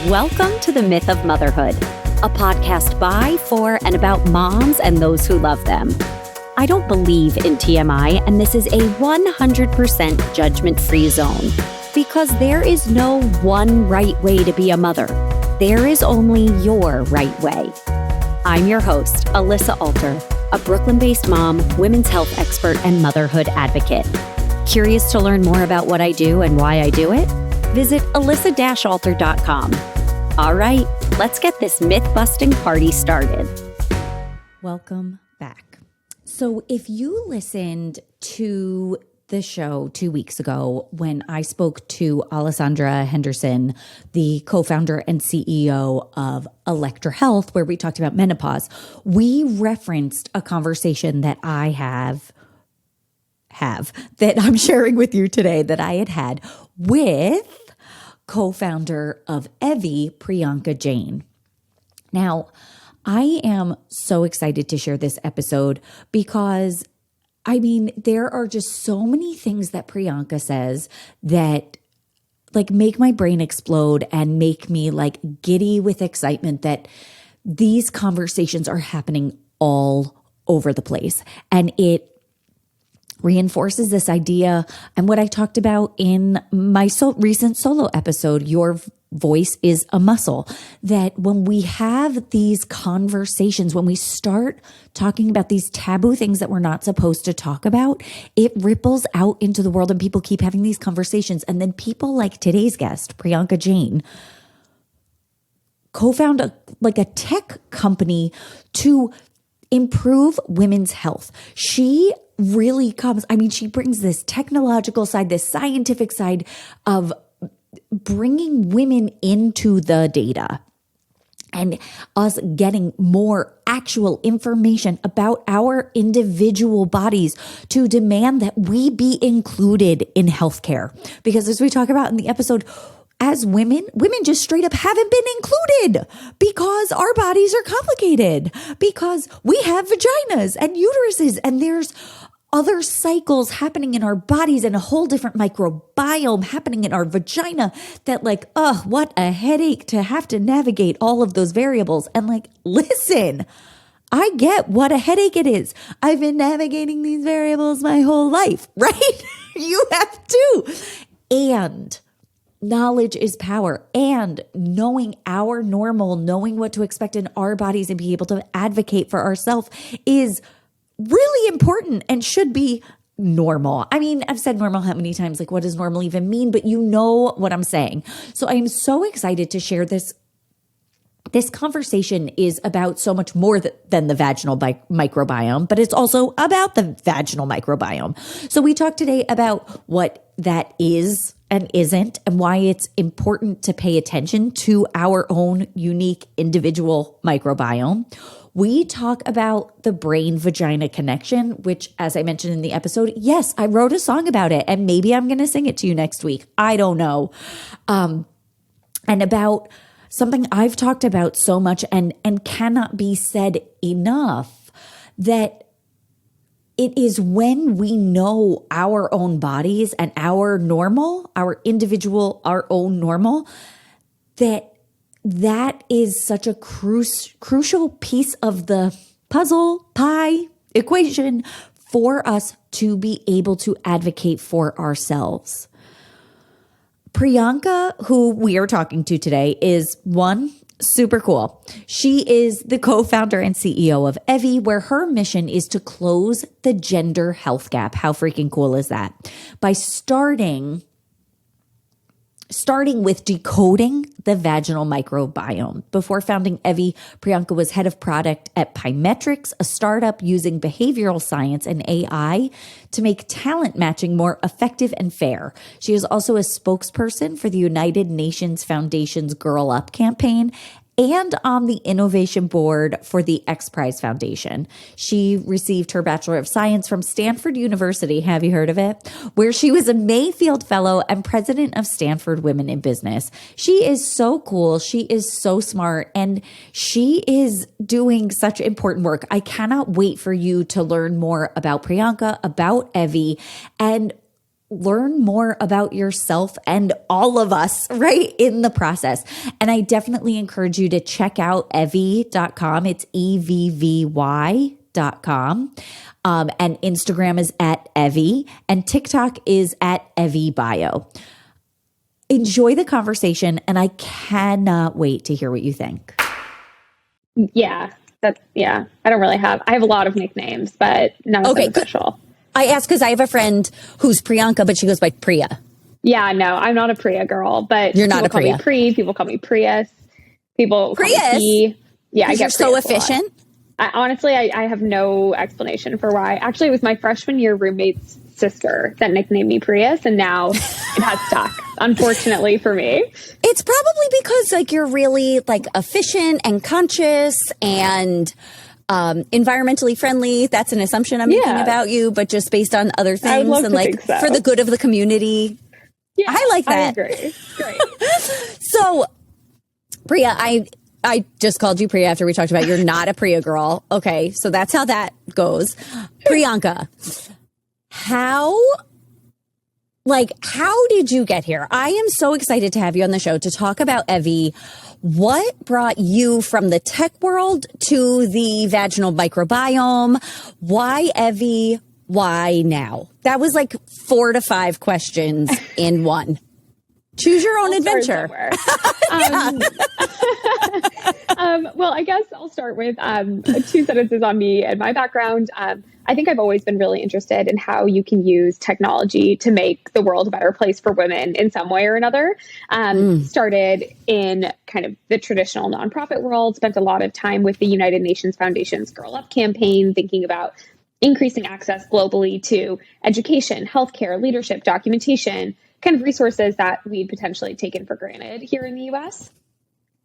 Welcome to The Myth of Motherhood, a podcast by, for, and about moms and those who love them. I don't believe in TMI, and this is a 100% judgment-free zone because there is no one right way to be a mother. There is only your right way. I'm your host, Alyssa Alter, a Brooklyn-based mom, women's health expert, and motherhood advocate. Curious to learn more about what I do and why I do it? Visit alyssa-alter.com. All right, let's get this myth-busting party started. Welcome back. So if you listened to the show 2 weeks ago when I spoke to Alessandra Henderson, the co-founder and CEO of Electra Health, where we talked about menopause, we referenced a conversation that I have that I'm sharing with you today that I had with co-founder of Evvy, Priyanka Jain. Now, I am so excited to share this episode because, there are just so many things that Priyanka says that make my brain explode and make me giddy with excitement that these conversations are happening all over the place. And it reinforces this idea and what I talked about in my recent solo episode, Your Voice is a Muscle, that when we have these conversations, when we start talking about these taboo things that we're not supposed to talk about, it ripples out into the world and people keep having these conversations. And then people like today's guest, Priyanka Jain, co-found a tech company to improve women's health. She really comes, she brings this technological side, this scientific side of bringing women into the data and us getting more actual information about our individual bodies to demand that we be included in healthcare. Because as we talk about in the episode, as women just straight up haven't been included because our bodies are complicated, because we have vaginas and uteruses and there's other cycles happening in our bodies and a whole different microbiome happening in our vagina that what a headache to have to navigate all of those variables. And listen, I get what a headache it is. I've been navigating these variables my whole life, right? You have too. And knowledge is power, and knowing our normal, knowing what to expect in our bodies and be able to advocate for ourselves is really important and should be normal. I've said normal how many times? What does normal even mean? But you know what I'm saying. So I'm so excited to share this. This conversation is about so much more than the vaginal microbiome, but it's also about the vaginal microbiome. So we talked today about what that is and isn't, and why it's important to pay attention to our own unique individual microbiome. We talk about the brain vagina connection, which, as I mentioned in the episode, yes, I wrote a song about it, and maybe I'm going to sing it to you next week. I don't know. And about something I've talked about so much and cannot be said enough, that it is when we know our own bodies and our normal, our individual, our own normal, that is such a crucial piece of the puzzle, pie, equation for us to be able to advocate for ourselves. Priyanka, who we are talking to today, is one, super cool. She is the co-founder and CEO of Evvy, where her mission is to close the gender health gap. How freaking cool is that? By starting with decoding the vaginal microbiome. Before founding Evvy, Priyanka was head of product at Pymetrics, a startup using behavioral science and AI to make talent matching more effective and fair. She is also a spokesperson for the United Nations Foundation's Girl Up campaign and on the innovation board for the X Prize Foundation. She received her Bachelor of Science from Stanford University, have you heard of it? Where she was a Mayfield Fellow and president of Stanford Women in Business. She is so cool. She is so smart, and she is doing such important work. I cannot wait for you to learn more about Priyanka, about Evvy, and learn more about yourself and all of us, right, in the process. And I definitely encourage you to check out Evvy.com. It's EVVY.com. And Instagram is at Evvy, and TikTok is at EvvyBio. Enjoy the conversation, and I cannot wait to hear what you think. Yeah, I have a lot of nicknames, but none of them official. I asked because I have a friend who's Priyanka, but she goes by Priya. Yeah, no, I'm not a Priya girl, but you're not a Priya. People call me Pri, people call me Prius, people call me P. Yeah, I get you're so efficient. Honestly, I have no explanation for why. Actually, it was my freshman year roommate's sister that nicknamed me Prius, and now it has stuck, unfortunately for me. It's probably because like you're really like efficient and conscious and environmentally friendly. That's an assumption I'm making about you, but just based on other things and like for the good of the community. Yeah, I like that. I agree. Great. So, Priya, I just called you Priya after we talked about you're not a Priya girl. Okay, so that's how that goes. Priyanka, how did you get here? I am so excited to have you on the show to talk about Evvy. What brought you from the tech world to the vaginal microbiome? Why Evvy? Why now? That was like 4 to 5 questions in one. Choose your own adventure. Well, I guess I'll start with 2 sentences on me and my background. I think I've always been really interested in how you can use technology to make the world a better place for women in some way or another. Started in kind of the traditional nonprofit world, spent a lot of time with the United Nations Foundation's Girl Up campaign, thinking about increasing access globally to education, healthcare, leadership, documentation, kind of resources that we'd potentially taken for granted here in the US.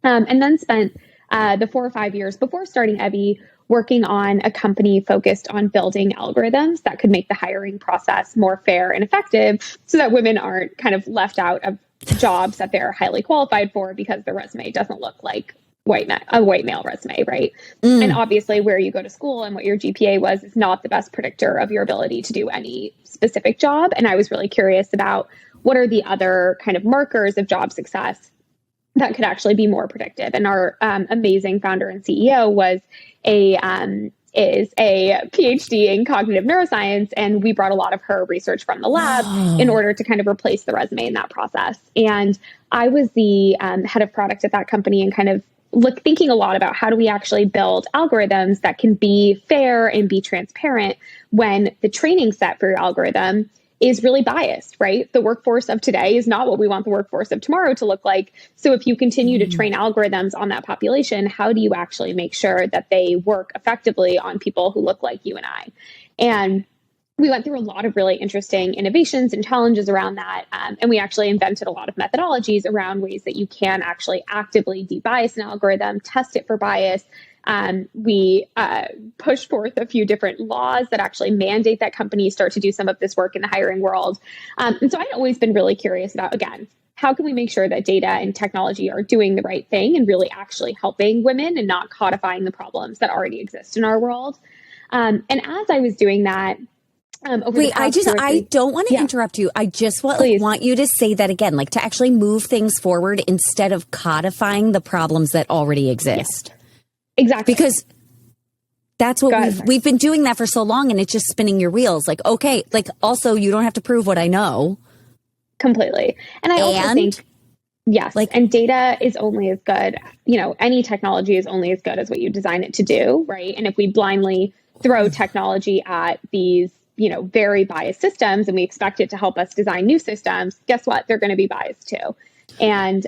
And then spent the 4 or 5 years before starting Evvy working on a company focused on building algorithms that could make the hiring process more fair and effective so that women aren't kind of left out of jobs that they're highly qualified for because their resume doesn't look like a white male resume, right? And obviously where you go to school and what your GPA was is not the best predictor of your ability to do any specific job. And I was really curious about what are the other kind of markers of job success that could actually be more predictive. And our amazing founder and CEO is a PhD in cognitive neuroscience. And we brought a lot of her research from the lab in order to kind of replace the resume in that process. And I was the head of product at that company and kind of thinking a lot about how do we actually build algorithms that can be fair and be transparent when the training set for your algorithm is really biased, right? The workforce of today is not what we want the workforce of tomorrow to look like. So if you continue to train algorithms on that population, how do you actually make sure that they work effectively on people who look like you and I? And we went through a lot of really interesting innovations and challenges around that. And we actually invented a lot of methodologies around ways that you can actually actively debias an algorithm, test it for bias. We pushed forth a few different laws that actually mandate that companies start to do some of this work in the hiring world. And so I'd always been really curious about, again, how can we make sure that data and technology are doing the right thing and really actually helping women and not codifying the problems that already exist in our world? And as I was doing that, I don't want to interrupt you. I just want you to say that again, like to actually move things forward instead of codifying the problems that already exist. Yeah. Exactly. Because that's what we've been doing that for so long, and it's just spinning your wheels. Like, okay, like also you don't have to prove what I know. Completely. And I also think, yes, and data is only as good, any technology is only as good as what you design it to do, right? And if we blindly throw technology at these, very biased systems and we expect it to help us design new systems, guess what? They're going to be biased too. And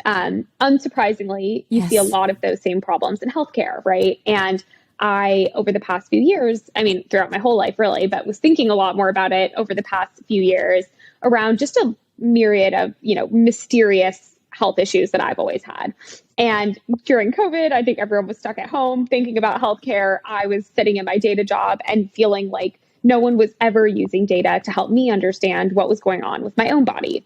unsurprisingly, you see a lot of those same problems in healthcare, right? And I, over the past few years, throughout my whole life really, but was thinking a lot more about it over the past few years around just a myriad of, mysterious health issues that I've always had. And during COVID, I think everyone was stuck at home thinking about healthcare. I was sitting in my data job and feeling like no one was ever using data to help me understand what was going on with my own body.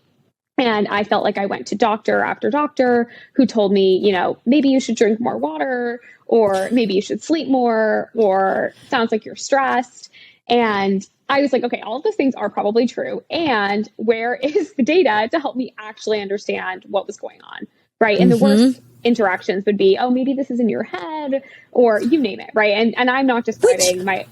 And I felt like I went to doctor after doctor who told me, maybe you should drink more water, or maybe you should sleep more, or sounds like you're stressed. And I was like, okay, all of those things are probably true. And where is the data to help me actually understand what was going on? Right. And the worst interactions would be, oh, maybe this is in your head, or you name it. Right. And I'm not describing my.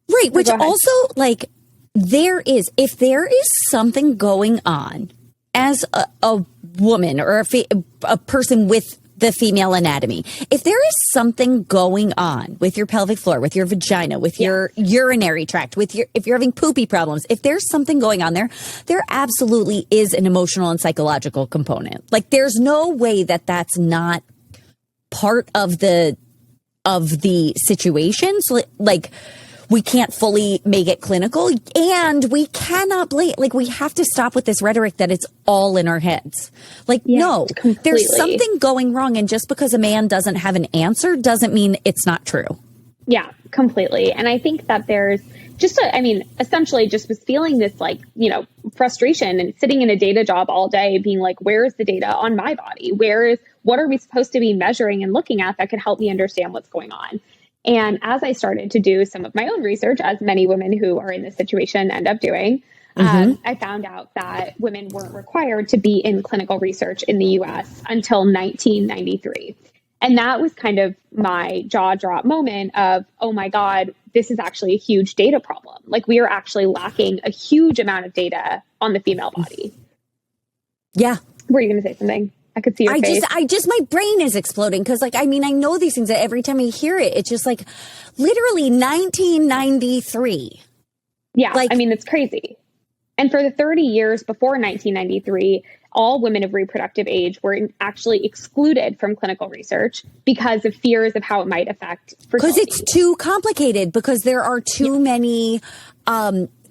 Right. Which also, like, if there is something going on as a woman or a person with the female anatomy, if there is something going on with your pelvic floor, with your vagina, with your urinary tract, if you're having poopy problems, if there's something going on there absolutely is an emotional and psychological component. Like, there's no way that that's not part of the situation. So, like, we can't fully make it clinical, and we cannot blame, like, we have to stop with this rhetoric that it's all in our heads. Like, no, completely. There's something going wrong. And just because a man doesn't have an answer doesn't mean it's not true. Yeah, completely. And I think that there's essentially just was feeling this, like, frustration and sitting in a data job all day being like, where is the data on my body? What are we supposed to be measuring and looking at that could help me understand what's going on? And as I started to do some of my own research, as many women who are in this situation end up doing, I found out that women weren't required to be in clinical research in the US until 1993. And that was kind of my jaw drop moment of, oh my God, this is actually a huge data problem. Like, we are actually lacking a huge amount of data on the female body. Yeah. Were you going to say something? I could see your face. My brain is exploding because, like, I mean, I know these things that every time I hear it, it's just like literally 1993. Yeah. Like, I mean, it's crazy. And for the 30 years before 1993, all women of reproductive age were actually excluded from clinical research because of fears of how it might affect fertility. Because it's too complicated, because there are too many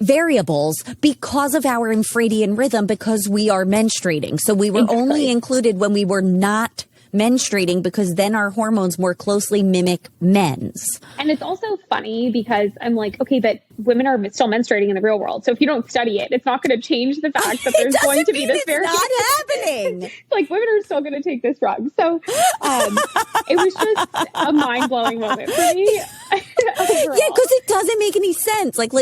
variables because of our infradian rhythm, because we are menstruating. So we were only included when we were not menstruating, because then our hormones more closely mimic men's. And it's also funny because I'm like, okay, but women are still menstruating in the real world. So if you don't study it, it's not going to change the fact that there's going to be this variation. It's not happening. Like, women are still going to take this drug. So it was just a mind-blowing moment for me. Yeah, because it doesn't make any sense. Like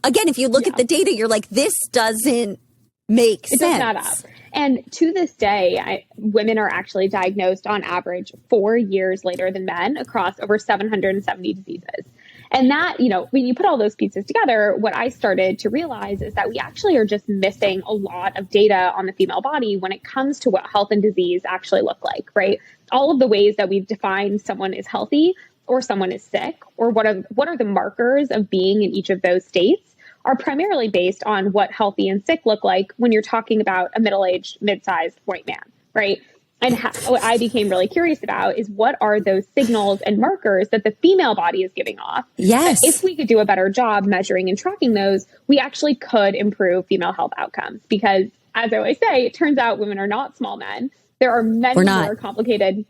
again, if you look at the data, you're like, this doesn't make sense. It doesn't add up. And to this day, women are actually diagnosed on average 4 years later than men across over 770 diseases. And that, when you put all those pieces together, what I started to realize is that we actually are just missing a lot of data on the female body when it comes to what health and disease actually look like, right? All of the ways that we've defined someone is healthy or someone is sick, or what are the markers of being in each of those states, are primarily based on what healthy and sick look like when you're talking about a middle-aged, mid-sized white man, right? And what I became really curious about is, what are those signals and markers that the female body is giving off? Yes. If we could do a better job measuring and tracking those, we actually could improve female health outcomes. Because, as I always say, it turns out women are not small men. There are many more complicated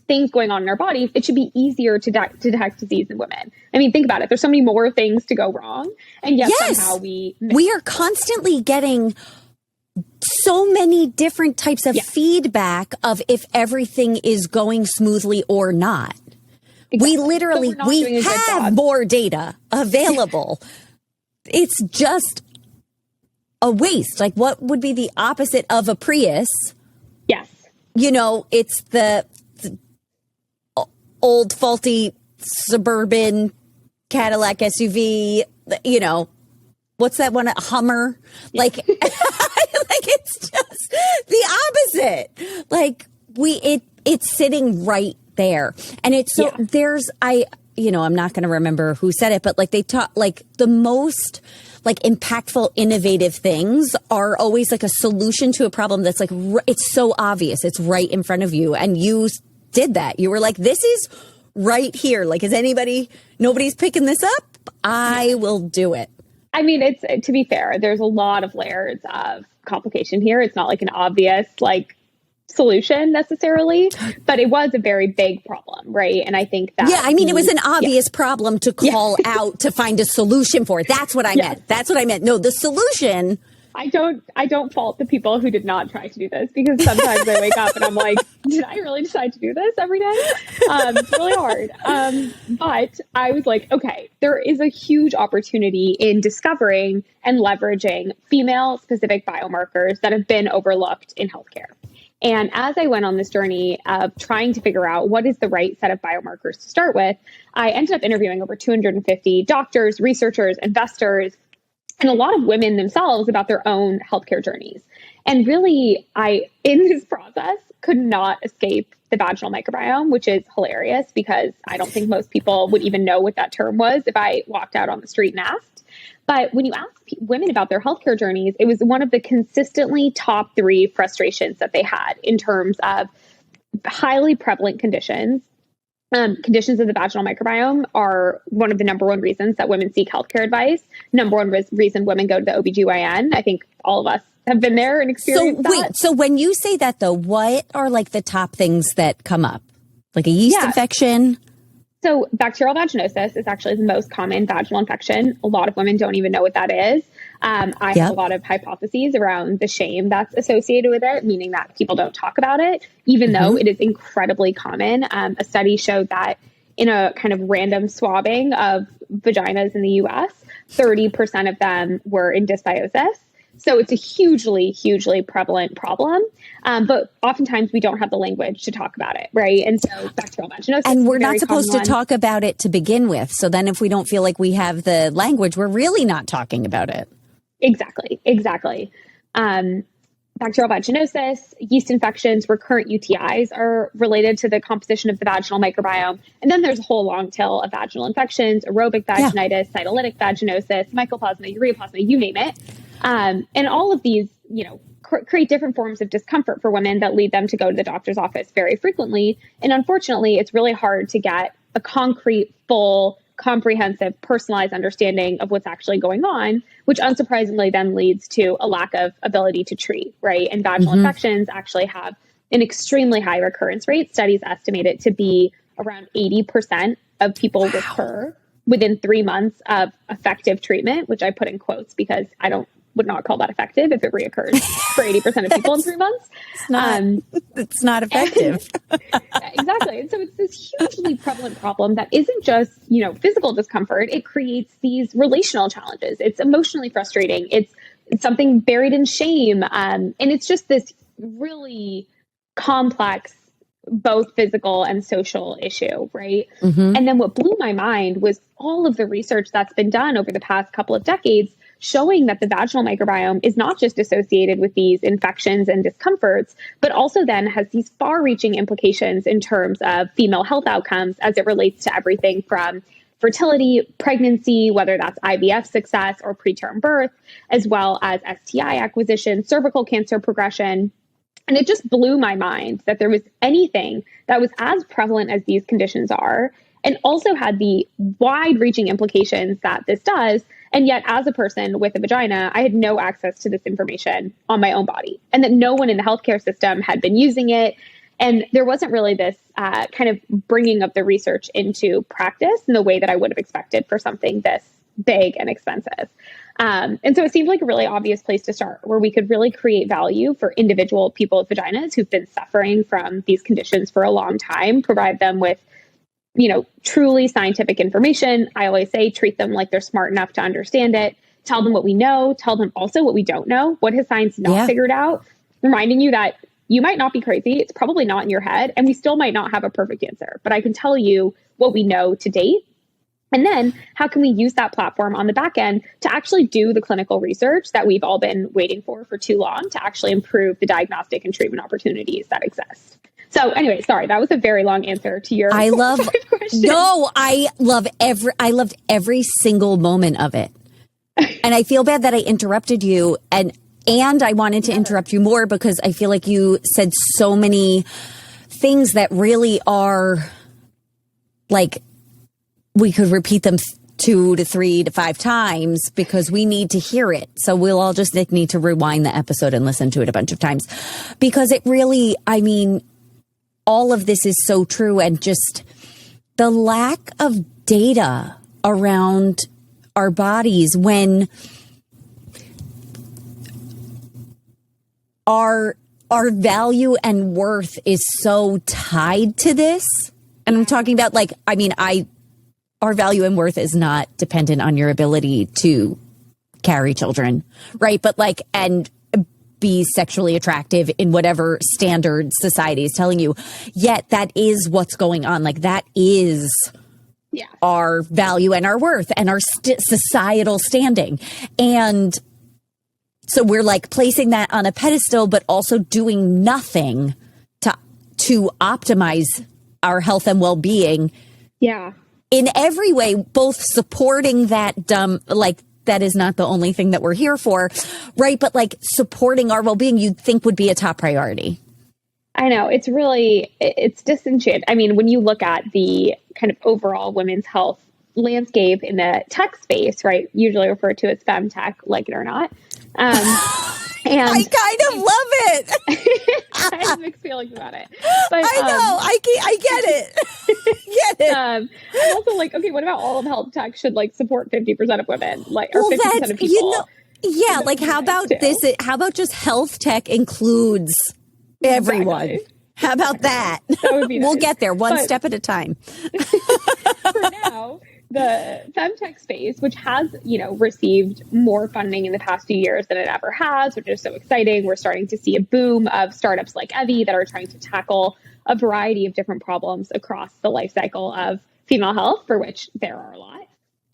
things going on in our bodies. It should be easier to detect disease in women. I mean, think about it. There's so many more things to go wrong. And yet somehow we are constantly getting so many different types of feedback of if everything is going smoothly or not. Exactly. We have more data available. It's just a waste. Like, what would be the opposite of a Prius? Yes. It's the old faulty suburban Cadillac SUV, what's that one? A Hummer? Like, like, it's just the opposite. Like, it's sitting right there. And it's so I'm not going to remember who said it, but like, they talk, like, the most like impactful, innovative things are always like a solution to a problem that's like, it's so obvious. It's right in front of you. And you did that. You were like, this is right here. Like, nobody's picking this up. I will do it. I mean, it's, to be fair, there's a lot of layers of complication here. It's not like an obvious, like, solution necessarily, but it was a very big problem, right? And I think that it was an obvious problem to call out to find a solution for it. That's what I meant. That's what I meant. No, the solution. I don't fault the people who did not try to do this, because sometimes I wake up and I'm like, did I really decide to do this every day? It's really hard. But I was like, okay, there is a huge opportunity in discovering and leveraging female-specific biomarkers that have been overlooked in healthcare. And as I went on this journey of trying to figure out what is the right set of biomarkers to start with, I ended up interviewing over 250 doctors, researchers, investors, and a lot of women themselves about their own healthcare journeys. And really, in this process, could not escape the vaginal microbiome, which is hilarious because I don't think most people would even know what that term was if I walked out on the street and asked. But when you ask women about their healthcare journeys, it was one of the consistently top 3 frustrations that they had in terms of highly prevalent conditions. Conditions of the vaginal microbiome are one of the number one reasons that women seek healthcare advice. Number one reason women go to the OBGYN. I think all of us have been there and experienced that. So when you say that though, what are like the top things that come up? Like a yeast infection? So bacterial vaginosis is actually the most common vaginal infection. A lot of women don't even know what that is. I have a lot of hypotheses around the shame that's associated with it, meaning that people don't talk about it, even though it is incredibly common. A study showed that in a kind of random swabbing of vaginas in the US, 30% of them were in dysbiosis. So it's a hugely, hugely prevalent problem. But oftentimes we don't have the language to talk about it, right? And so bacterial vaginosis. And we're not supposed to talk about it to begin with. So then if we don't feel like we have the language, we're really not talking about it. Exactly. Bacterial vaginosis, yeast infections, recurrent UTIs are related to the composition of the vaginal microbiome. And then there's a whole long tail of vaginal infections, aerobic vaginitis, cytolytic vaginosis, mycoplasma, ureaplasma, you name it. And all of these, create different forms of discomfort for women that lead them to go to the doctor's office very frequently. And unfortunately, it's really hard to get a concrete, full, comprehensive, personalized understanding of what's actually going on, which unsurprisingly then leads to a lack of ability to treat, right? And vaginal infections actually have an extremely high recurrence rate. Studies estimate it to be around 80% of people recur within 3 months of effective treatment, which I put in quotes because would not call that effective if it reoccurs for 80% of people in 3 months. It's not effective. Exactly. And so it's this hugely prevalent problem that isn't just, physical discomfort. It creates these relational challenges. It's emotionally frustrating. It's something buried in shame. And it's just this really complex, both physical and social issue, right? And then what blew my mind was all of the research that's been done over the past couple of decades showing that the vaginal microbiome is not just associated with these infections and discomforts, but also then has these far-reaching implications in terms of female health outcomes as it relates to everything from fertility, pregnancy, whether that's IVF success or preterm birth, as well as STI acquisition, cervical cancer progression. And it just blew my mind that there was anything that was as prevalent as these conditions are, and also had the wide-reaching implications that this does. And yet, as a person with a vagina, I had no access to this information on my own body, and that no one in the healthcare system had been using it. And there wasn't really this kind of bringing of the research into practice in the way that I would have expected for something this big and expensive. And so it seemed like a really obvious place to start, where we could really create value for individual people with vaginas who've been suffering from these conditions for a long time, provide them with truly scientific information. I always say, treat them like they're smart enough to understand it. Tell them what we know. Tell them also what we don't know. What has science not figured out? Reminding you that you might not be crazy. It's probably not in your head. And we still might not have a perfect answer. But I can tell you what we know to date. And then how can we use that platform on the back end to actually do the clinical research that we've all been waiting for too long to actually improve the diagnostic and treatment opportunities that exist? So anyway, sorry, that was a very long answer to your question. No, I loved every single moment of it. And I feel bad that I interrupted you, and I wanted to interrupt you more because I feel like you said so many things that really are like we could repeat them 2 to 3 to 5 times because we need to hear it. So we'll all just need to rewind the episode and listen to it a bunch of times because it really, all of this is so true, and just the lack of data around our bodies when our our value and worth is so tied to this. And I'm talking about our value and worth is not dependent on your ability to carry children, right? But and be sexually attractive in whatever standard society is telling you. Yet that is what's going on. That is our value and our worth and our societal standing. And so we're placing that on a pedestal, but also doing nothing to optimize our health and well-being. Yeah. In every way, both supporting that that is not the only thing that we're here for, right? But supporting our well-being, you'd think would be a top priority. I know. It's disenchanted. I mean, when you look at the kind of overall women's health landscape in the tech space, right? Usually referred to as femtech, like it or not. And I kind of love it. I have mixed feelings about it. But, I know. I get it. Get it. I'm also okay, what about all of health tech should support 50% of women, or 50% of people? How about this? How about just health tech includes everyone? Exactly. How about that? That would be nice. We'll get there one step at a time. For now, the femtech space, which has, received more funding in the past few years than it ever has, which is so exciting. We're starting to see a boom of startups like Evvy that are trying to tackle a variety of different problems across the life cycle of female health, for which there are a lot.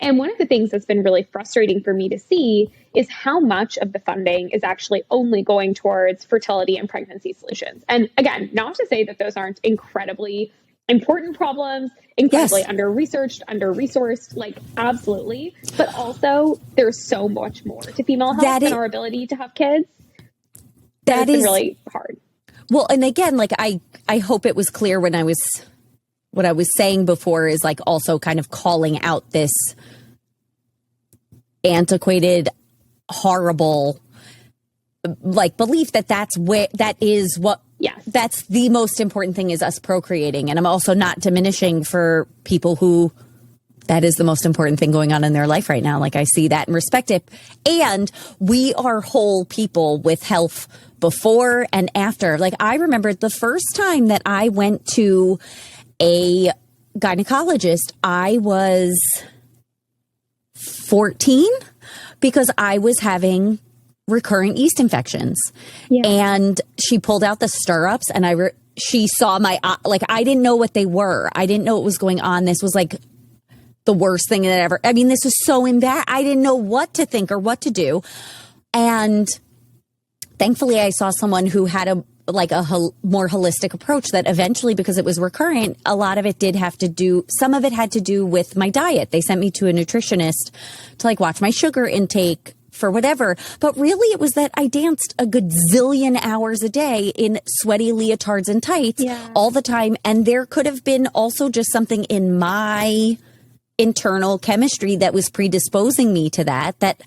And one of the things that's been really frustrating for me to see is how much of the funding is actually only going towards fertility and pregnancy solutions. And again, not to say that those aren't incredibly important problems, incredibly under-researched, under-resourced, absolutely. But also, there's so much more to female health than our ability to have kids. That is really hard. Well, and again, I hope it was clear what I was saying before is also kind of calling out this antiquated, horrible, belief that's the most important thing is us procreating. And I'm also not diminishing for people who that is the most important thing going on in their life right now. I see that and respect it. And we are whole people with health before and after. I remember the first time that I went to a gynecologist, I was 14 because I was having recurrent yeast infections. Yeah. And she pulled out the stirrups and she saw my, I didn't know what they were. I didn't know what was going on. This was the worst thing that ever, this was so embarrassing. I didn't know what to think or what to do. And thankfully I saw someone who had a more holistic approach that eventually, because it was recurrent, a lot of it some of it had to do with my diet. They sent me to a nutritionist to watch my sugar intake for whatever. But really it was that I danced a gazillion hours a day in sweaty leotards and tights all the time. And there could have been also just something in my internal chemistry that was predisposing me to that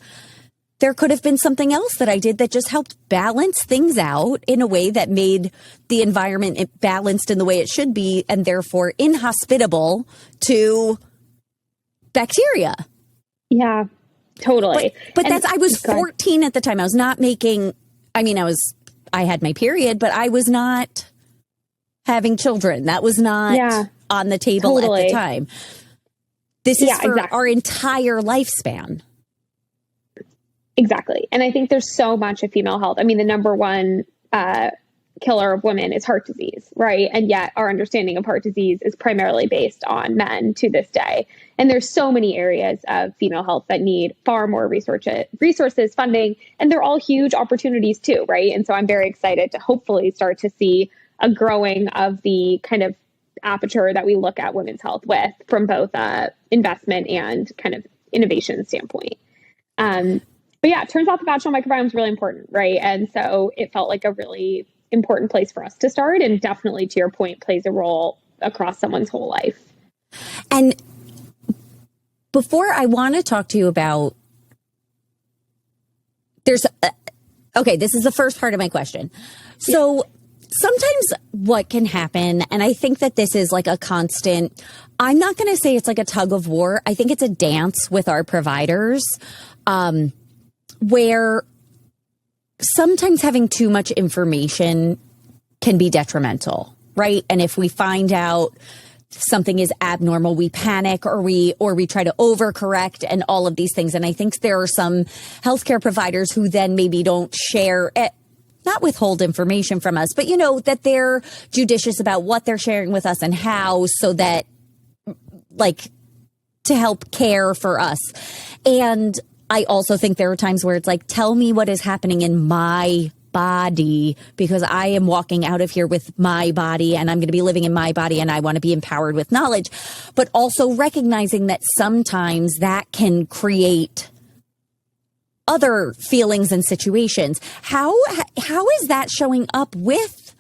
there could have been something else that I did that just helped balance things out in a way that made the environment balanced in the way it should be and therefore inhospitable to bacteria. Yeah, totally. But I was 14 at the time. I was not making, I had my period, but I was not having children. That was not on the table at the time. This is for our entire lifespan. Exactly. And I think there's so much of female health. The number one killer of women is heart disease, right? And yet our understanding of heart disease is primarily based on men to this day. And there's so many areas of female health that need far more resources, funding, and they're all huge opportunities too, right? And so I'm very excited to hopefully start to see a growing of the kind of aperture that we look at women's health with from both investment and kind of innovation standpoint. But yeah, it turns out the vaginal microbiome is really important, right? And so it felt like a really important place for us to start, and definitely, to your point, plays a role across someone's whole life. And before I want to talk to you about, this is the first part of my question. So sometimes what can happen, and I think that this is a constant, I'm not going to say it's a tug of war. I think it's a dance with our providers, where sometimes having too much information can be detrimental, right? And if we find out something is abnormal, we panic or we try to overcorrect and all of these things. And I think there are some healthcare providers who then maybe don't share it, not withhold information from us, but that they're judicious about what they're sharing with us and how, so that to help care for us. And I also think there are times where it's like, tell me what is happening in my body, because I am walking out of here with my body and I'm going to be living in my body and I want to be empowered with knowledge, but also recognizing that sometimes that can create other feelings and situations. How is that showing up with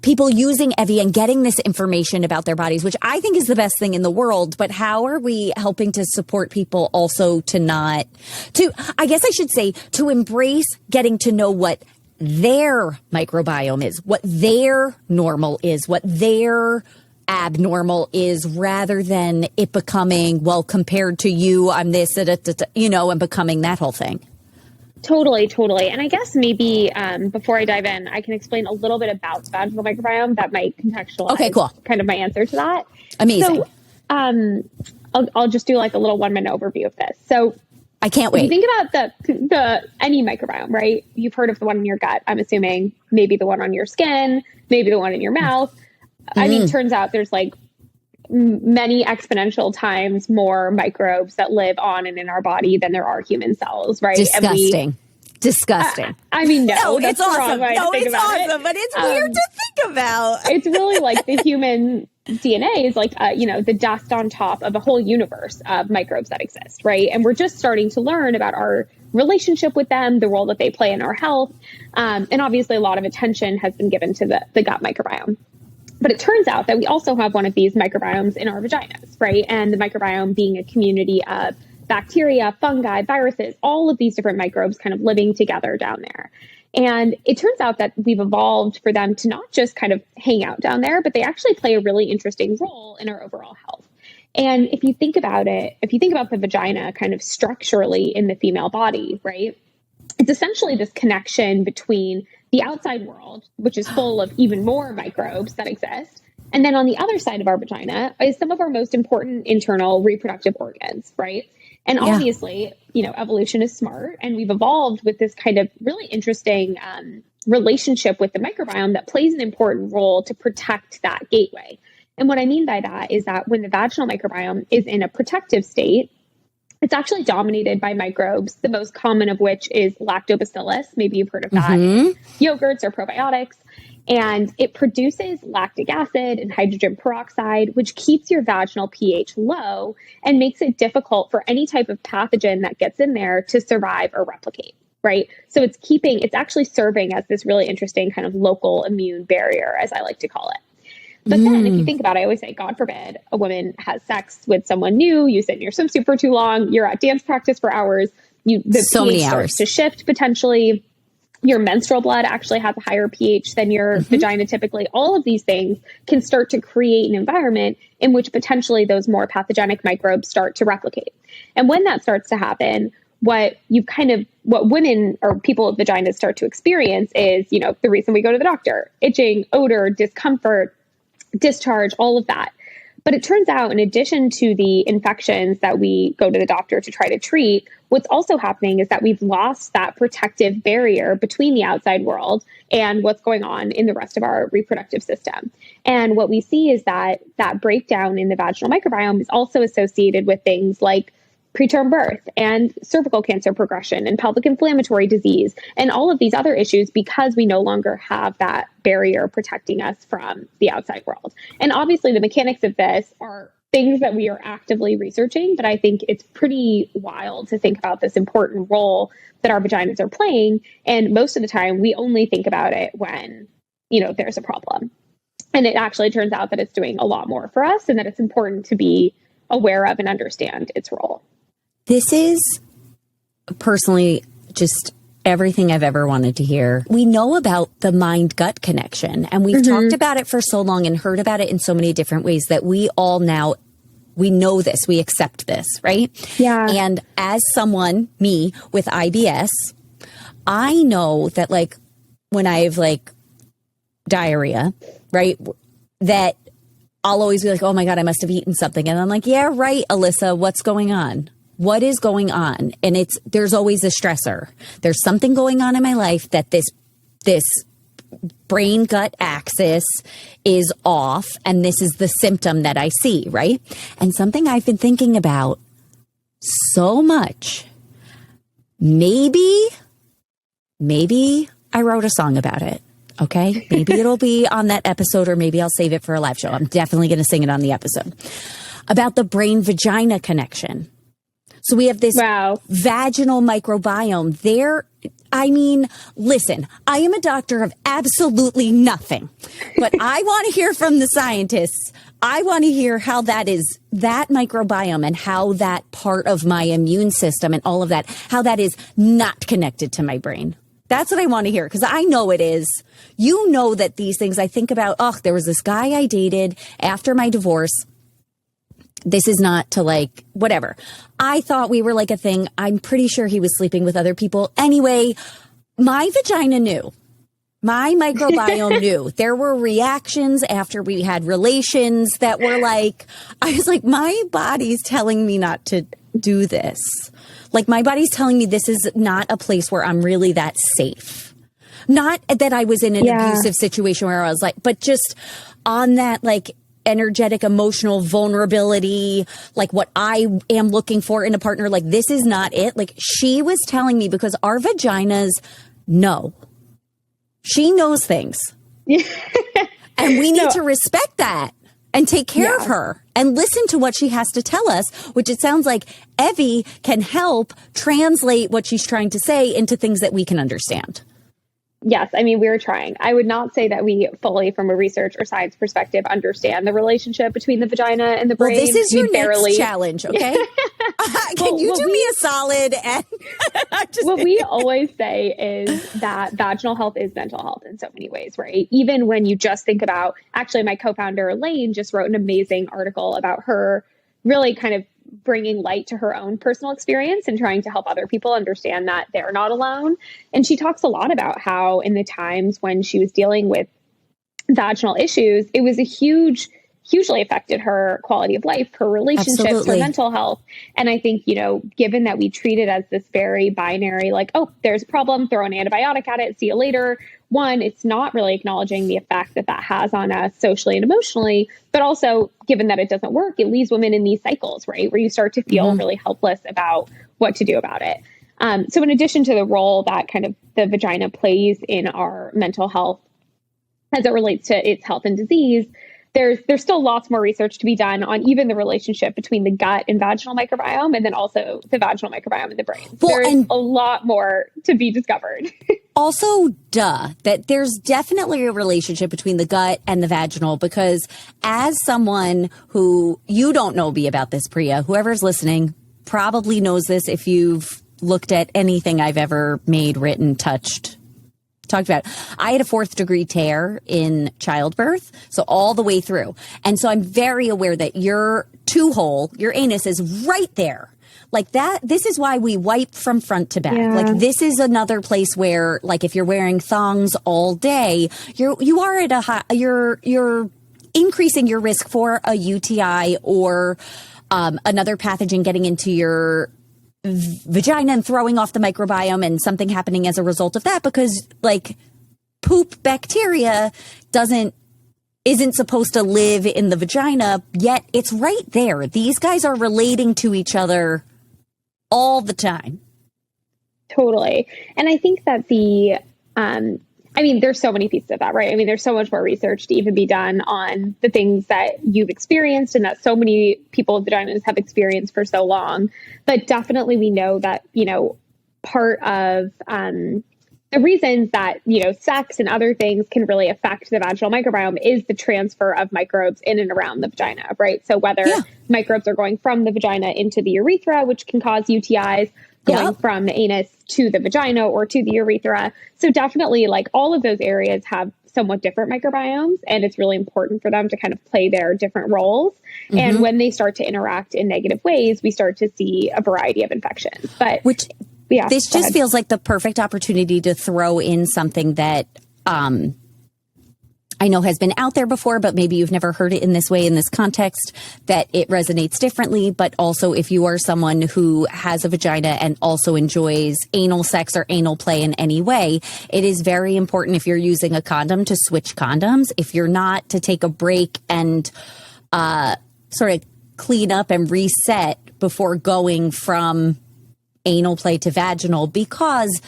people using Evvy and getting this information about their bodies, which I think is the best thing in the world, but how are we helping to support people also to embrace getting to know what their microbiome is, what their normal is, what their abnormal is, rather than it becoming, well, compared to you, I'm this, and becoming that whole thing? Totally. And I guess maybe before I dive in, I can explain a little bit about the vaginal microbiome that might contextualize kind of my answer to that. Amazing. So I'll just do like a little 1 minute overview of this. So I can't wait. If you think about the any microbiome, right? You've heard of the one in your gut, I'm assuming, maybe the one on your skin, maybe the one in your mouth. I mean, turns out there's like many exponential times more microbes that live on and in our body than there are human cells, right? Disgusting. I mean, no, that's it's awesome. The wrong way to think about it. But it's weird to think about. It's really like the human DNA is like, the dust on top of a whole universe of microbes that exist, right? And we're just starting to learn about our relationship with them, the role that they play in our health. And obviously a lot of attention has been given to the gut microbiome. But it turns out that we also have one of these microbiomes in our vaginas, right? And the microbiome being a community of bacteria, fungi, viruses, all of these different microbes kind of living together down there. And it turns out that we've evolved for them to not just kind of hang out down there, but they actually play a really interesting role in our overall health. And if you think about it, if you think about the vagina kind of structurally in the female body, right? It's essentially this connection between the outside world, which is full of even more microbes that exist. And then on the other side of our vagina is some of our most important internal reproductive organs, right? And obviously, evolution is smart, and we've evolved with this kind of really interesting relationship with the microbiome that plays an important role to protect that gateway. And what I mean by that is that when the vaginal microbiome is in a protective state, it's actually dominated by microbes, the most common of which is lactobacillus. Maybe you've heard of that. Yogurts or probiotics. And it produces lactic acid and hydrogen peroxide, which keeps your vaginal pH low and makes it difficult for any type of pathogen that gets in there to survive or replicate, right? So it's actually serving as this really interesting kind of local immune barrier, as I like to call it. But then if you think about it, I always say, God forbid, a woman has sex with someone new, you sit in your swimsuit for too long, you're at dance practice for hours, the pH starts to shift potentially. Your menstrual blood actually has a higher pH than your vagina typically. All of these things can start to create an environment in which potentially those more pathogenic microbes start to replicate. And when that starts to happen, what women or people with vaginas start to experience is, the reason we go to the doctor: itching, odor, discomfort, discharge, all of that. But it turns out, in addition to the infections that we go to the doctor to try to treat, what's also happening is that we've lost that protective barrier between the outside world and what's going on in the rest of our reproductive system. And what we see is that breakdown in the vaginal microbiome is also associated with things like preterm birth and cervical cancer progression and pelvic inflammatory disease and all of these other issues, because we no longer have that barrier protecting us from the outside world. And obviously the mechanics of this are things that we are actively researching, but I think it's pretty wild to think about this important role that our vaginas are playing. And most of the time we only think about it when, there's a problem. And it actually turns out that it's doing a lot more for us, and that it's important to be aware of and understand its role. This is personally just everything I've ever wanted to hear. We know about the mind-gut connection, and we've talked about it for so long and heard about it in so many different ways that we know this, we accept this, right? Yeah. And as someone, me, with IBS, I know that like when I have like diarrhea, right, that I'll always be like, oh my God, I must have eaten something. And I'm like, yeah, right, Alyssa, what's going on? What is going on? And there's always a stressor. There's something going on in my life that this brain gut axis is off, and this is the symptom that I see, right? And something I've been thinking about so much, maybe I wrote a song about it. Okay. Maybe it'll be on that episode, or maybe I'll save it for a live show. I'm definitely going to sing it on the episode about the brain vagina connection. So we have this vaginal microbiome there. I mean, listen, I am a doctor of absolutely nothing, but I want to hear from the scientists. I want to hear how that microbiome and how that part of my immune system and all of that, how that is not connected to my brain. That's what I want to hear, because I know it is. You know that these things I think about, there was this guy I dated after my divorce. This is not to like, whatever. I thought we were like a thing. I'm pretty sure he was sleeping with other people. Anyway, my vagina knew. My microbiome knew. There were reactions after we had relations that were like, I was like, my body's telling me not to do this. Like, my body's telling me this is not a place where I'm really that safe. Not that I was in an abusive situation where I was like, but just on that, like, energetic, emotional vulnerability, like what I am looking for in a partner. Like, this is not it. Like, she was telling me, because our vaginas know. She knows things. And we need to respect that and take care of her and listen to what she has to tell us, which it sounds like Evvy can help translate what she's trying to say into things that we can understand. Yes. I mean, we're trying. I would not say that we fully, from a research or science perspective, understand the relationship between the vagina and the brain. Well, this is your next challenge, okay? Can you do me a solid? And what we always say is that vaginal health is mental health in so many ways, right? Even when you just think about, actually, my co-founder, Laine, just wrote an amazing article about her really kind of bringing light to her own personal experience and trying to help other people understand that they're not alone. And she talks a lot about how in the times when she was dealing with vaginal issues, it was hugely affected her quality of life, her relationships, her mental health. And I think, given that we treat it as this very binary, like, oh, there's a problem, throw an antibiotic at it, see you later. One, it's not really acknowledging the effect that has on us socially and emotionally, but also given that it doesn't work, it leaves women in these cycles, right? Where you start to feel really helpless about what to do about it. So in addition to the role that kind of the vagina plays in our mental health as it relates to its health and disease, there's still lots more research to be done on even the relationship between the gut and vaginal microbiome, and then also the vaginal microbiome in the brain. Well, there's a lot more to be discovered. Also, that there's definitely a relationship between the gut and the vaginal, because as someone who, you don't know me about this, Priya, whoever's listening probably knows this if you've looked at anything I've ever made, written, talked about. I had a 4th degree tear in childbirth, so all the way through. And so I'm very aware that your 2-hole, your anus, is right there. Like that, this is why we wipe from front to back. Yeah. Like, this is another place where, like, if you're wearing thongs all day, you are at a high, you're increasing your risk for a UTI or another pathogen getting into your vagina and throwing off the microbiome, and something happening as a result of that, because like poop bacteria isn't supposed to live in the vagina, yet it's right there. These guys are relating to each other all the time. Totally. And I think that there's so many pieces of that, right? I mean, there's so much more research to even be done on the things that you've experienced and that so many people with vaginas have experienced for so long. But definitely we know that, part of the reasons that, sex and other things can really affect the vaginal microbiome is the transfer of microbes in and around the vagina, right? So whether microbes are going from the vagina into the urethra, which can cause UTIs, going from the anus to the vagina or to the urethra. So definitely, like, all of those areas have somewhat different microbiomes, and it's really important for them to kind of play their different roles. Mm-hmm. And when they start to interact in negative ways, we start to see a variety of infections. But Yeah, this just feels like the perfect opportunity to throw in something that I know has been out there before, but maybe you've never heard it in this way, in this context, that it resonates differently. But also, if you are someone who has a vagina and also enjoys anal sex or anal play in any way, it is very important, if you're using a condom, to switch condoms. If you're not, to take a break and sort of clean up and reset before going from anal play to vaginal, because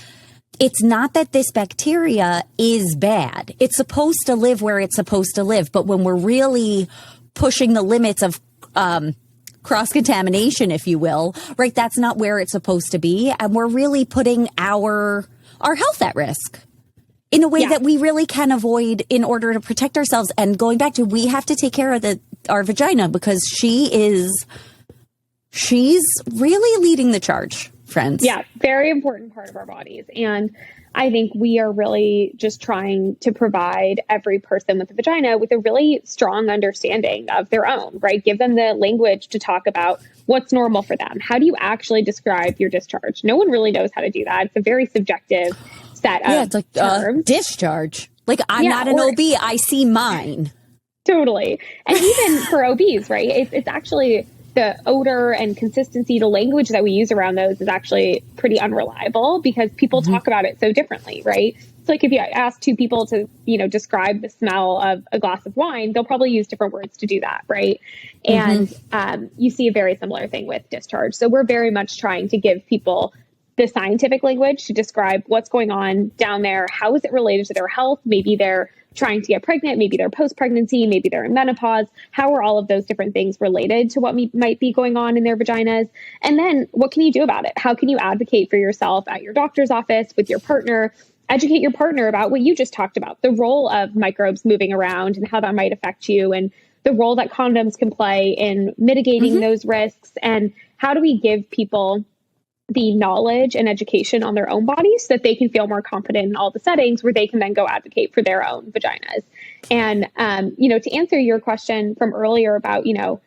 it's not that this bacteria is bad. It's supposed to live where it's supposed to live. But when we're really pushing the limits of cross-contamination, if you will, right, that's not where it's supposed to be. And we're really putting our health at risk in a way that we really can avoid in order to protect ourselves. And going back to, we have to take care of our vagina, because she's really leading the charge, friends. Yeah, very important part of our bodies. And I think we are really just trying to provide every person with a vagina with a really strong understanding of their own, right? Give them the language to talk about what's normal for them. How do you actually describe your discharge? No one really knows how to do that. It's a very subjective set of it's like terms. Discharge. Like, I'm not an OB. I see mine. Totally. And even for OBs, right? It's actually the odor and consistency, the language that we use around those is actually pretty unreliable, because people talk about it so differently, right? It's like if you ask two people to, describe the smell of a glass of wine, they'll probably use different words to do that, right? And you see a very similar thing with discharge. So we're very much trying to give people the scientific language to describe what's going on down there. How is it related to their health? Maybe they're trying to get pregnant, maybe they're post-pregnancy, maybe they're in menopause. How are all of those different things related to what might be going on in their vaginas? And then what can you do about it? How can you advocate for yourself at your doctor's office, with your partner? Educate your partner about what you just talked about, the role of microbes moving around and how that might affect you, and the role that condoms can play in mitigating those risks. And how do we give people the knowledge and education on their own bodies so that they can feel more confident in all the settings where they can then go advocate for their own vaginas. And, to answer your question from earlier about, what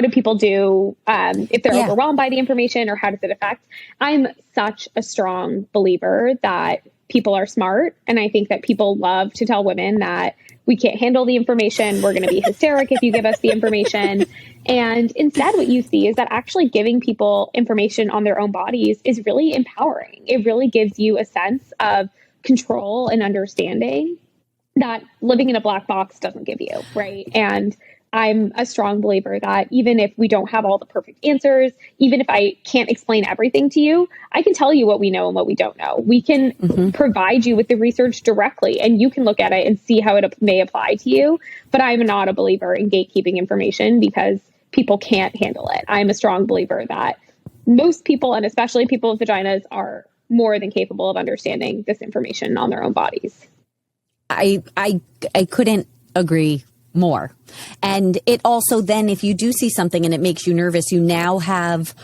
do people do if they're overwhelmed by the information, or how does it affect? I'm such a strong believer that people are smart. And I think that people love to tell women that we can't handle the information. We're going to be hysteric if you give us the information. And instead, what you see is that actually giving people information on their own bodies is really empowering. It really gives you a sense of control and understanding that living in a black box doesn't give you, right? And I'm a strong believer that even if we don't have all the perfect answers, even if I can't explain everything to you, I can tell you what we know and what we don't know. We can provide you with the research directly, and you can look at it and see how it may apply to you. But I'm not a believer in gatekeeping information because people can't handle it. I'm a strong believer that most people, and especially people with vaginas, are more than capable of understanding this information on their own bodies. I couldn't agree more. And it also then, if you do see something and it makes you nervous, you now have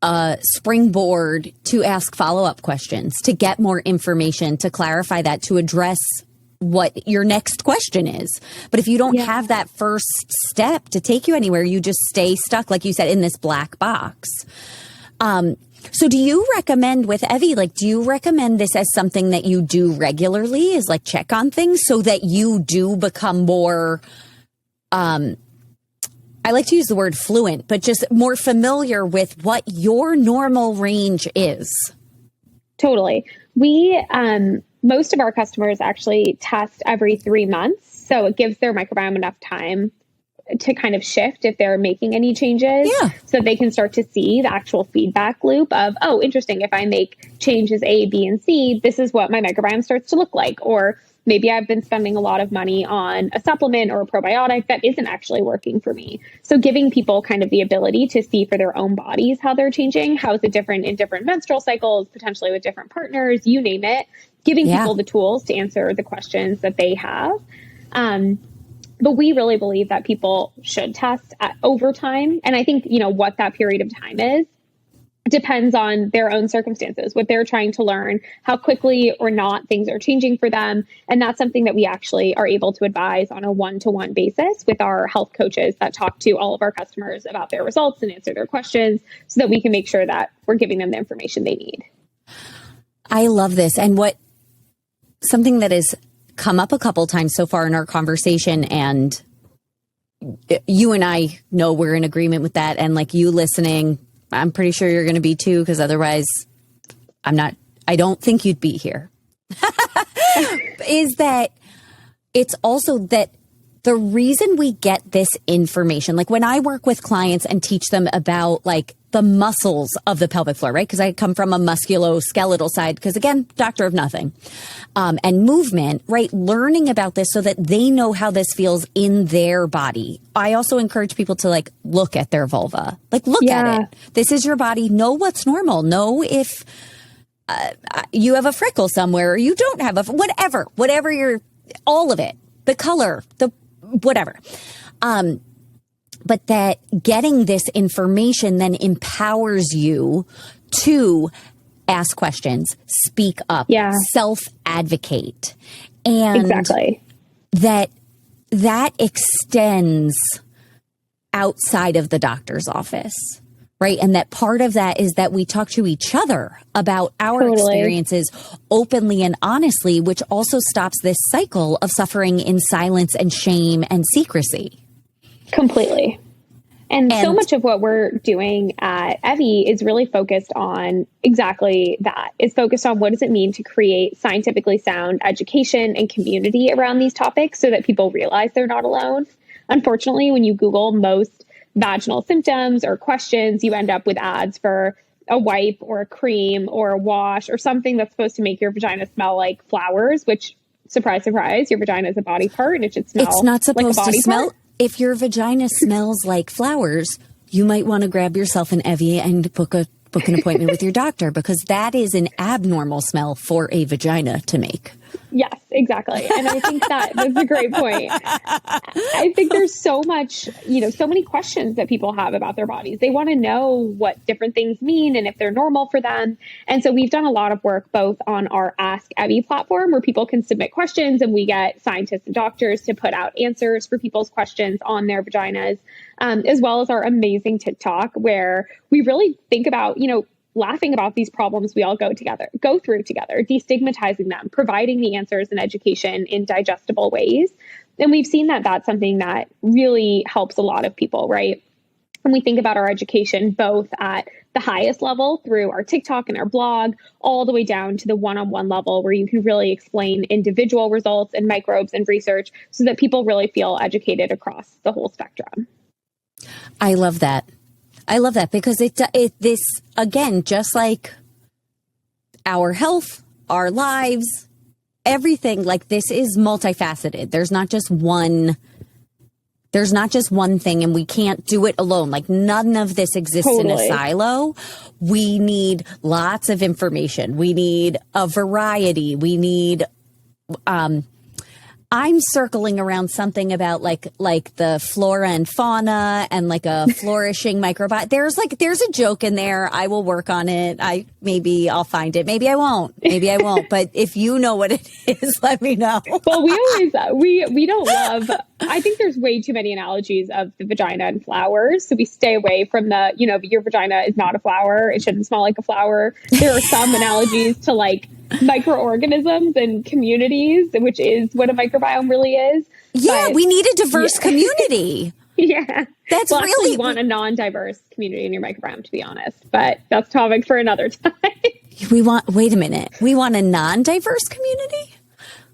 a springboard to ask follow-up questions, to get more information, to clarify that, to address what your next question is. But if you don't have that first step to take you anywhere, you just stay stuck, like you said, in this black box. So do you recommend with Evvy, do you recommend this as something that you do regularly, is check on things so that you do become more, I like to use the word fluent, but just more familiar with what your normal range is? Totally. We, most of our customers actually test every 3 months. So it gives their microbiome enough time to kind of shift if they're making any changes. So they can start to see the actual feedback loop of, oh, interesting. If I make changes A, B, and C, this is what my microbiome starts to look like. Or maybe I've been spending a lot of money on a supplement or a probiotic that isn't actually working for me. So giving people kind of the ability to see for their own bodies how they're changing, how is it different in different menstrual cycles, potentially with different partners, you name it, giving people the tools to answer the questions that they have. But we really believe that people should test over time. And I think, what that period of time is depends on their own circumstances, what they're trying to learn, how quickly or not things are changing for them. And that's something that we actually are able to advise on a one-to-one basis with our health coaches that talk to all of our customers about their results and answer their questions so that we can make sure that we're giving them the information they need. I love this. And something that has come up a couple times so far in our conversation, and you and I know we're in agreement with that. And like you listening, I'm pretty sure you're going to be too, because otherwise I don't think you'd be here. Is that it's also that the reason we get this information, like when I work with clients and teach them about like the muscles of the pelvic floor, right? Because I come from a musculoskeletal side, because again, doctor of nothing, and movement, right? Learning about this so that they know how this feels in their body. I also encourage people to like look at their vulva, like look at it. This is your body. Know what's normal. Know if you have a freckle somewhere or you don't have whatever you're, all of it, the color, the whatever. But that getting this information then empowers you to ask questions, speak up, self-advocate. And exactly. that extends outside of the doctor's office, right? And that part of that is that we talk to each other about our experiences openly and honestly, which also stops this cycle of suffering in silence and shame and secrecy. Completely. And so much of what we're doing at Evvy is really focused on exactly that. It's focused on what does it mean to create scientifically sound education and community around these topics so that people realize they're not alone. Unfortunately, when you Google most vaginal symptoms or questions, you end up with ads for a wipe or a cream or a wash or something that's supposed to make your vagina smell like flowers, which, surprise, surprise, your vagina is a body part and it should smell It's not supposed like a body to smell. part. If your vagina smells like flowers, you might want to grab yourself an Evvy and book an appointment with your doctor, because that is an abnormal smell for a vagina to make. Yes, exactly. And I think that's a great point. I think there's so much, so many questions that people have about their bodies. They want to know what different things mean and if they're normal for them. And so we've done a lot of work both on our Ask Evvy platform, where people can submit questions and we get scientists and doctors to put out answers for people's questions on their vaginas, as well as our amazing TikTok, where we really think about, laughing about these problems we all go through together, destigmatizing them, providing the answers and education in digestible ways. And we've seen that that's something that really helps a lot of people, right? And we think about our education both at the highest level through our TikTok and our blog, all the way down to the one-on-one level where you can really explain individual results and microbes and research so that people really feel educated across the whole spectrum. I love that. Because this, again, just like our health, our lives, everything, like this is multifaceted. There's not just one thing, and we can't do it alone. Like none of this exists in a silo. We need lots of information. We need a variety. We need, I'm circling around something about like the flora and fauna and like a flourishing microbiome. There's a joke in there. I will work on it. Maybe I'll find it. Maybe I won't. But if you know what it is, let me know. Well, we don't love, I think there's way too many analogies of the vagina and flowers. So we stay away from your vagina is not a flower. It shouldn't smell like a flower. There are some analogies to like microorganisms and communities, which is what a microbiome really is. Yeah, we need a diverse community. Yeah. That's really want a non-diverse community in your microbiome, to be honest. But that's topic for another time. Wait a minute. We want a non-diverse community?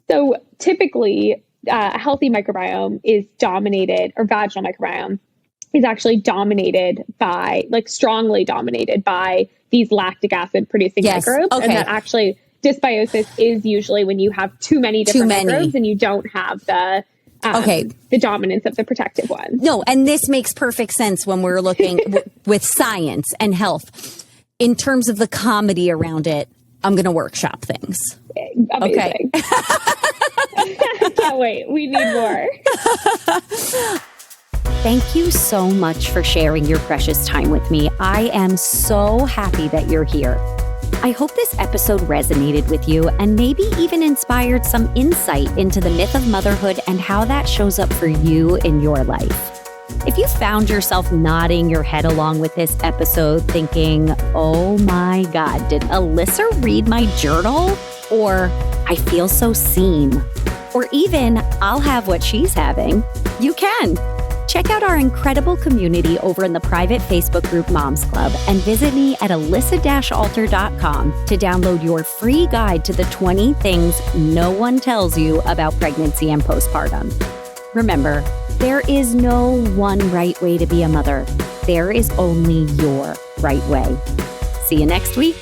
So typically, a healthy microbiome is dominated, or vaginal microbiome is actually dominated by, strongly dominated by these lactic acid producing microbes. Okay. And that actually, dysbiosis is usually when you have too many different microbes and you don't have the dominance of the protective ones. No, and this makes perfect sense when we're looking with science and health. In terms of the comedy around it, I'm going to workshop things. Amazing. Okay. Can't wait. We need more. Thank you so much for sharing your precious time with me. I am so happy that you're here. I hope this episode resonated with you and maybe even inspired some insight into the myth of motherhood and how that shows up for you in your life. If you found yourself nodding your head along with this episode thinking, oh my God, did Alyssa read my journal? Or I feel so seen. Or even I'll have what she's having. You can. Check out our incredible community over in the private Facebook group Moms Club and visit me at alyssa-alter.com to download your free guide to the 20 things no one tells you about pregnancy and postpartum. Remember, there is no one right way to be a mother. There is only your right way. See you next week.